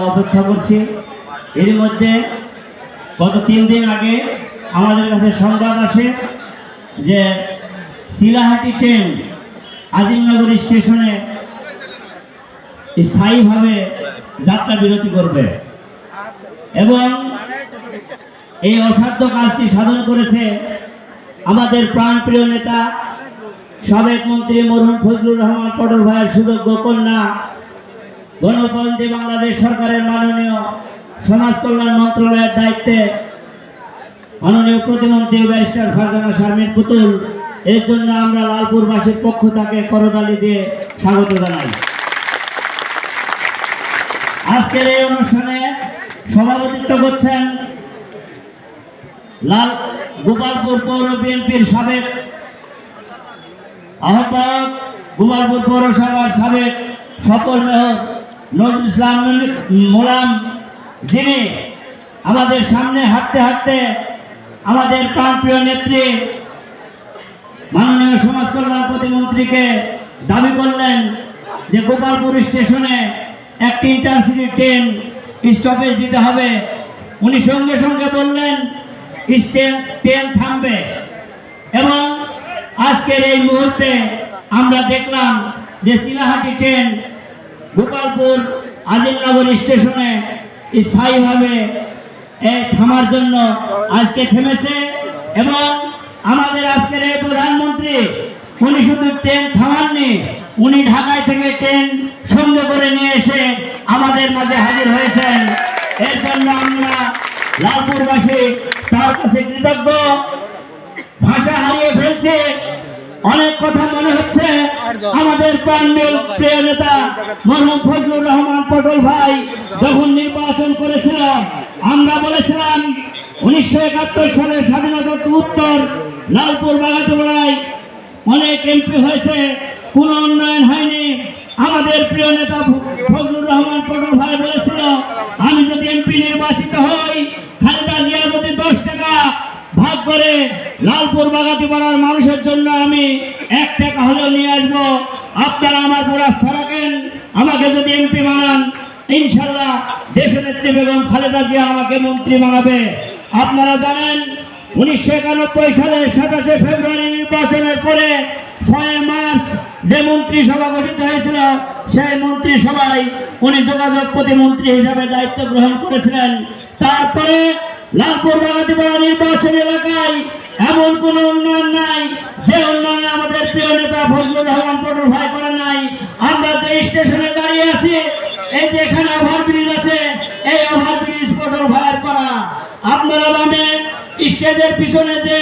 অপেক্ষা করছি। এর মধ্যে গত 3 দিন আগে আমাদের কাছে সংবাদ আসে যে শিলাহাটি ট্রেন আজিমনগর স্টেশনে স্থায়ীভাবে যাত্রা বিরতি করবে এবং এই অসাধ্য কাজটি সাধন করেছে আমাদের প্রাণপ্রিয় নেতা সাবেক মন্ত্রী মরহুম ফজলুর রহমান পটল ভাইয়ের সুযোগ্য কন্যা গণপ্রজাতন্ত্রী বাংলাদেশ সরকারের মাননীয় সমাজ কল্যাণ মন্ত্রণালয়ের দায়িত্বে মাননীয় প্রতিমন্ত্রী ব্যারিস্টার ফারজানা শারমিন পুতুল। এর জন্য আমরা লালপুরবাসীর পক্ষ থেকে করতালি দিয়ে স্বাগত জানাই। আজকের এই অনুষ্ঠানে সভাপতিত্ব করছেন গোপালপুর পৌর বিএনপির সাবেক আহ্বায়ক, গোপালপুর পৌরসভার সাবেক সফল মেয়র নজরুল ইসলাম মোলাম, যিনি আমাদের সামনে হাঁটতে হাঁটতে আমাদের প্রাণপ্রিয় নেত্রী মাননীয় সমাজ কল্যাণ প্রতিমন্ত্রীকে দাবি করলেন যে গোপালপুর স্টেশনে একটি ইন্টারসিটি ট্রেন স্টপেজ দিতে হবে। উনি সঙ্গে সঙ্গে বললেন ট্রেন থামবে এবং আজকের এই মুহূর্তে আমরা দেখলাম যে শিলাহাটি ট্রেন গোপালপুর আজিমনগর স্টেশনে স্থায়ীভাবে থামার জন্য আজকে থেমেছে এবং আমাদের আজকের এই প্রধানমন্ত্রী উনি শুধু ট্রেন থামাননি, উনি ঢাকায় থেকে ট্রেন সঙ্গে করে নিয়ে এসে আমাদের মাঝে হাজির হয়েছেন। এর জন্য আমরা লালপুরবাসী তার কাছে কৃতজ্ঞ। ভাষা হারিয়ে ফেলছে, অনেক কথা মনে হচ্ছে। আমাদের প্রিয় নেতা মরহুম ফজলুর রহমান পটল ভাই যখন নির্বাচন করেছিল, আমরা বলেছিলাম 1971 সালে স্বাধীনতা উত্তর লালপুর বাগাতিপাড়ায় অনেক এমপি হয়েছে, কোনো উন্নয়ন হয়নি। আমাদের প্রিয় নেতা ফজলুর রহমান পটল ভাই বলেছিল, আমি যদি এমপি নির্বাচিত হই, খালেদা জিয়া যদি 10 টাকা ভাগ করে লালপুর বাগাতিপাড়ার মানুষের জন্য আমি 1 টাকা হলেও নিয়ে আসবো। আপনারা আমার উপর আস্থা রাখেন, আমাকে যদি এমপি বানান, ইনশাল্লাহ দেশনেত্রী বেগম খালেদা জিয়া আমাকে মন্ত্রী বানাবে। আপনারা জানেন 1991 সালের 27 ফেব্রুয়ারি নির্বাচনের পরে 6 মার্চ যে মন্ত্রিসভা গঠিত হয়েছিল, সেই মন্ত্রিসভায় উনি যোগাযোগ প্রতিমন্ত্রী হিসাবে দায়িত্ব গ্রহণ করেছিলেন। তারপরে লালপুর বাগাতিপাড়া নির্বাচন এলাকায় এমন কোন উন্নয়ন নাই যে উন্নয়ন আমাদের প্রিয় নেতা ফজলুর রহমান পটল ভাই করেন নাই। আমরা যে স্টেশনে দাঁড়িয়ে আছি, এই যে এখানে ওভারব্রিজ আছে, এই ওভারব্রিজ পটল ভাইয়ের করা। আপনারা বামে স্টেজের পিছনে যে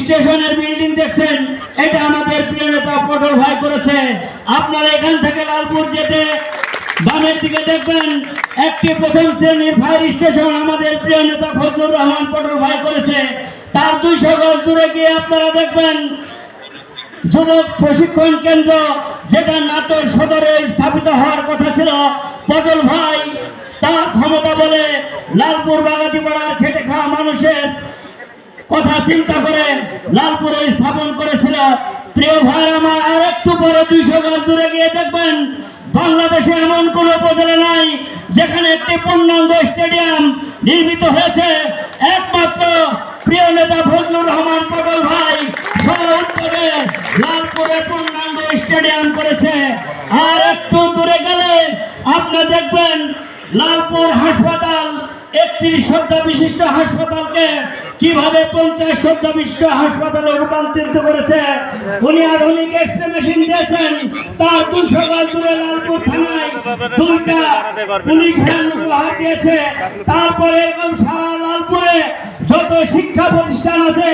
স্টেশনের বিল্ডিং দেখছেন, এটা আমাদের প্রিয় নেতা পটল ভাই করেছে। আপনারা এখান থেকে লালপুর যেতে বামের দিকে দেখবেন একটি প্রথম শ্রেণীর ফায়ার স্টেশন আমাদের প্রিয় নেতা ফজলুর রহমান পটল ভাই করেছে। তার 200 গজ দূরে গিয়ে আপনারা দেখবেন যুবক প্রশিক্ষণ কেন্দ্র, যেটা নাটোর সদরে স্থাপিত হওয়ার কথা ছিল। পটল ভাই তার ক্ষমতা বলে লালপুর বাগাতিপাড়ার খেটে খাওয়া মানুষের কথা চিন্তা করে লালপুরে স্থাপন করেছিল। প্রিয় ভাই আমার, আর একটু পরে 200 গজ দূরে গিয়ে দেখবেন বাংলাদেশে এমন কোন উপজেলা নাই যেখানে একটি পূর্ণাঙ্গ স্টেডিয়াম নির্মিত হয়েছে। একমাত্র প্রিয় নেতা ফজলুর রহমান পটল ভাই সহ-উদ্যোগে লালপুরে পূর্ণাঙ্গ স্টেডিয়াম করেছে। আর একটু দূরে গেলে আপনি দেখবেন লালপুর হাসপাতাল 31 শয্যা বিশিষ্ট হাসপাতালকে কিভাবে 50 শয্যা বিশিষ্ট হাসপাতালে রূপান্তরিত করেছে। উনি আধুনিক এক্সরে মেশিন দিয়েছেন। তার 200 গজ দূরে লালপুর থানায় 2টা পুলিশ ভ্যান উপহার দিয়েছে। তারপরে এরকম সারা লালপুরে যত শিক্ষা প্রতিষ্ঠান আছে,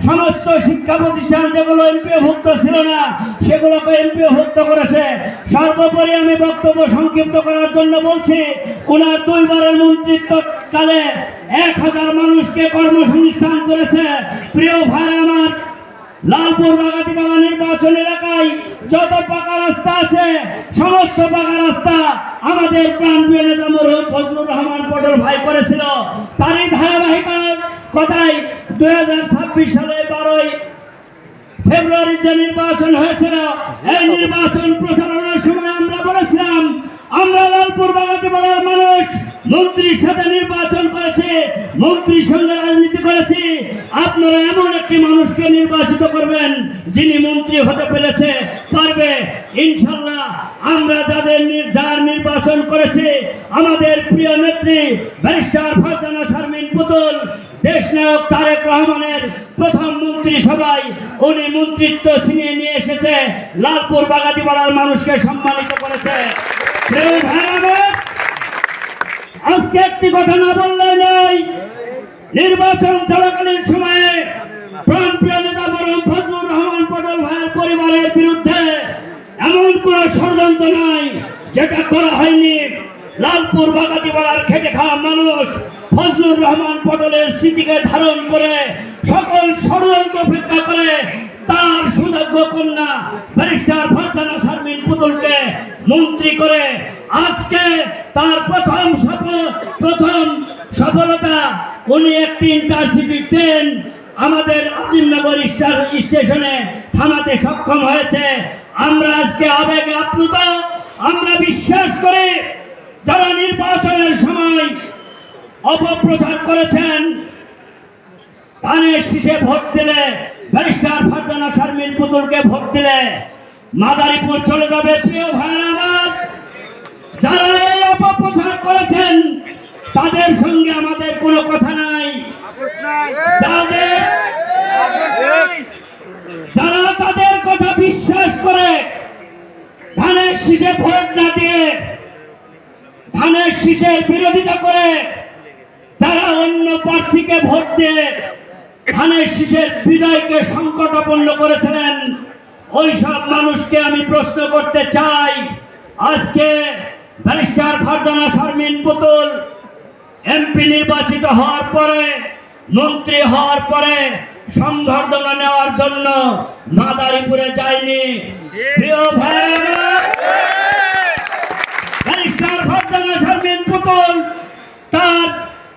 সমস্ত শিক্ষা প্রতিষ্ঠান যেগুলো এমপিওভুক্ত ছিল না, সেগুলোকে এমপিওভুক্ত করেছে। সর্বোপরি আমি বক্তব্য সংক্ষিপ্ত করার জন্য বলছি, ওনার 2 বারের মন্ত্রিত্ব কালে 1000 মানুষকে কর্মসংস্থান করেছে। প্রিয় ভাই আমার, লালপুর বাগাতিপাড়া নির্বাচন এলাকায় যত পাকা রাস্তা আছে, সমস্ত পাকা রাস্তা আমাদের প্রাণপ্রিয় নেতা মরহুম ফজলুর রহমান পটল ভাই করেছিল। তারই ধারাবাহিকতায় কথায় 2026 সালের 12 ফেব্রুয়ারির যে নির্বাচন হয়েছিল, এই নির্বাচন প্রচারণার সময় আমরা বলেছিলাম আমরা লালপুর বাগাতিপাড়ার মানুষ মন্ত্রীর সাথে নির্বাচন করেছে, মন্ত্রীর সঙ্গে রাজনীতি করেছি। আপনারা এমন একটি মানুষকে নির্বাচিত করবেন যিনি মন্ত্রী হতে পারবে ইনশাল্লাহ। আমরা যার নির্বাচন করেছি আমাদের প্রিয় নেত্রী ব্যারিস্টার ফারজানা শারমিন পুতুল, দেশনায়ক তারেক রহমানের প্রথম মন্ত্রিসভায় উনি মন্ত্রিত্ব ছিনিয়ে নিয়ে এসেছে, লালপুর বাগাতিপাড়ার মানুষকে সম্মানিত করেছে। আজকে একটি কথা না বললে নয়, নির্বাচন চলাকালীন সময়ে প্রাণপ্রিয় নেতা বরং ফজলুর রহমান পটল ভাইয়ের পরিবারের বিরুদ্ধে এমন কোন ষড়যন্ত্র নাই যেটা করা হয়নি। লালপুর বাগাতিপাড়ার খেটে খাওয়া মানুষ ফজলুর রহমান পটলের স্মৃতিকে ধারণ করে সকল ষড়যন্ত্র উপেক্ষা করে তার সুযোগ্য কন্যা ব্যারিস্টার ফারজানা শারমিন পুতুলকে মন্ত্রী করে আজকে তার প্রথম সফলতা উনি একটি ইন্টারসিটি ট্রেন আমাদের আজিমনগর স্টেশনে থামাতে সক্ষম হয়েছে। আমরা আজকে আবেগে আপ্লুত। আমরা বিশ্বাস করি যারা নির্বাচনের সময় অপপ্রচার করেছেন, ধানের শীষে ভোট দিলে, ব্যারিস্টার ফারজানা শারমিন পুতুলকে ভোট দিলে মাদারীপুর চলে যাবে। প্রিয় ভাইরা আমার, যারা এই অপপ্রচার করেছেন তাদের সঙ্গে আমাদের কোনো কথা নাই। যারা তাদের কথা বিশ্বাস করে ধানের শীষে ভোট না দিয়ে ধানের শীষের বিরোধিতা করে, যারা অন্য প্রার্থীকে ভোট দিয়ে ধানের শীষের বিজয়কে সংকটাপন্ন করেছিলেন, ওই সব মানুষকে আমি প্রশ্ন করতে চাই। আজকে ব্যারিস্টার ফারজানা শারমিন পুতুল এমপি নির্বাচিত হওয়ার পরে, মন্ত্রী হওয়ার পরে সংবর্ধনা নেওয়ার জন্য মাদারীপুরে যায়নি। প্রিয় ভাইরা, ব্যারিস্টার ফারজানা শারমিন পুতুল তার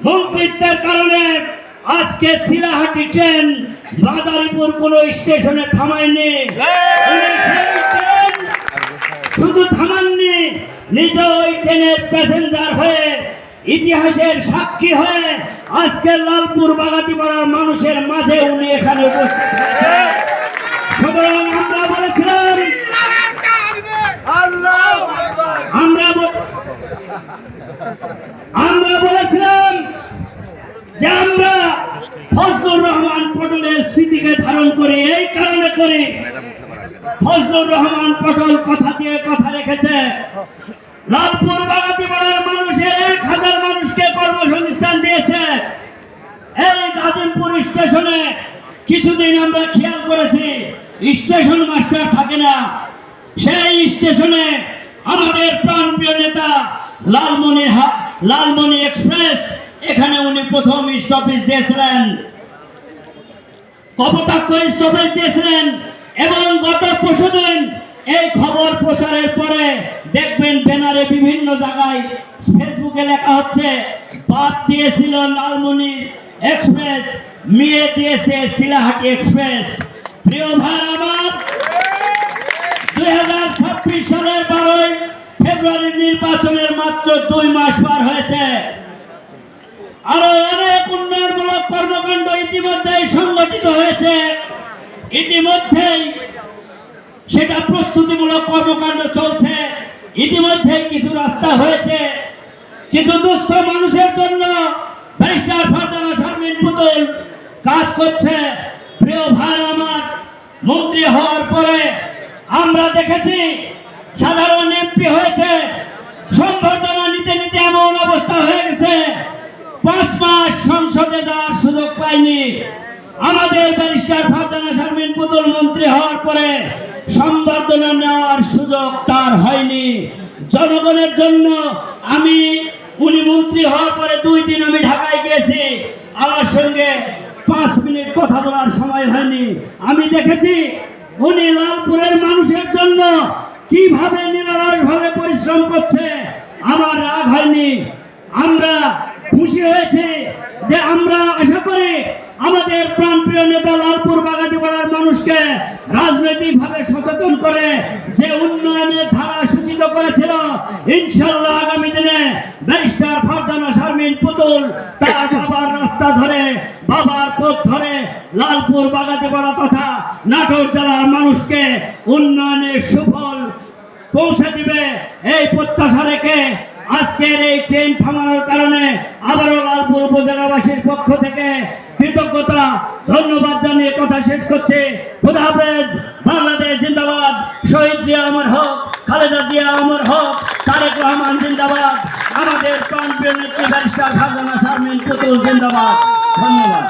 মন্ত্রিত্বের কারণে আজকে শিলাহাটি ট্রেন মাদারীপুর কোন স্টেশনে থামায়নি। শুধু থামাননি, নিজে ওই ট্রেনের প্যাসেঞ্জার হয়ে ইতিহাসের সাক্ষী হয়ে আজকে লালপুর বাগাতিপাড়ার মানুষের মাঝে উনি এখানে উপস্থিত হয়েছেন। সুতরাং আমরা বলেছিলাম যে আমরা ফজলুর রহমান পটলের স্মৃতিকে ধারণ করি, এই কারণে করি ফজলুর রহমান পটল কথা দিয়ে কথা রেখেছে। লালপুর বাগাতিপাড়ার মানুষের 1000 মানুষকে কর্মসংস্থান দিয়েছে। এই গাজীপুর স্টেশনে কিছুদিন আমরা খেয়াল করেছি স্টেশন মাস্টার থাকে না, সেই স্টেশনে আমাদের প্রাণপ্রিয় নেতা লালমনি এক্সপ্রেস, এখানে উনি প্রথম স্টপেজ দিয়েছিলেন, কপোতাক্ষ স্টপেজ দিয়েছিলেন। এবং গত পরশুদিন এই খবর প্রচারের পরে দেখবেন ব্যানারে বিভিন্ন জায়গায় ফেসবুকে লেখা হচ্ছে বাদ দিয়েছিল লালমনি এক্সপ্রেস, মেয়ে দিয়েছে শিলাহাটি এক্সপ্রেস। প্রিয় ভাই আমার, 2026 সালের 12 ফেব্রুয়ারি নির্বাচনের মাত্র 2 মাস পার হয়েছে। আরো অনেক উন্নয়নমূলক কর্মকাণ্ড ইতিমধ্যেই সংগঠিত হয়েছে, ইতিমধ্যেই সেটা প্রস্তুতিমূলক কর্মকাণ্ড চলছে, ইতিমধ্যেই কিছু রাস্তা হয়েছে। কিছু দুস্থ মানুষের জন্য ব্যারিস্টার ফারজানা শারমিন পুতুল কাজ করছে। প্রিয় ভাই আমার, মন্ত্রী হওয়ার পরে আমরা দেখেছি সাধারণ এমপি হয়েছে, সংবর্ধনা নিতে নিতে এমন অবস্থা হয়ে গেছে 5 মাস সংসদে যাওয়ার সুযোগ পায়নি। আমাদের ব্যারিস্টার ফারজানা শারমিন পুতুল মন্ত্রী হওয়ার পরে সংবর্ধনা নেওয়ার সুযোগ তার হয়নি। জনগণের জন্য উনি মন্ত্রী হওয়ার পরে 2 দিন আমি ঢাকায় গিয়েছি, আমার সঙ্গে 5 মিনিট কথা বলার সময় হয়নি। আমি দেখেছি উনি লালপুরের মানুষের জন্য কিভাবে নিরলসভাবে পরিশ্রম করছে। আমার রাগ হয়নি, আমরা খুশি হয়েছে যে আমরা আশা করি আমাদের প্রাণপ্রিয় নেতা লালপুর বাগাতিপাড়ার মানুষকে রাজনৈতিকভাবে সচেতন করে যে উন্নয়নের ধারা সূচিত করেছিল, ইনশাআল্লাহ আগামী দিনে ব্যারিস্টার ফারজানা শারমিন পুতুল তার বাবার রাস্তা ধরে, বাবার পথ ধরে লালপুর বাগাতিপাড়া তথা নাটোর জেলার মানুষকে উন্নয়নের সুফল পৌঁছে দিবে। এই প্রত্যাশা রেখে আজকের এই ট্রেন থামানোর কারণে আবারও লালপুর উপজেলাবাসীর পক্ষ থেকে কৃতজ্ঞতা ধন্যবাদ জানিয়ে কথা শেষ করছে। খোদা হাফেজ। বাংলাদেশ জিন্দাবাদ। শহীদ জিয়া অমর হোক, খালেদা জিয়া অমর হোক, তারেক রহমান জিন্দাবাদ। আমাদের প্রাণপ্রিয় নেত্রী ব্যারিস্টার ফারজানা শারমিন পুতুল জিন্দাবাদ। ধন্যবাদ।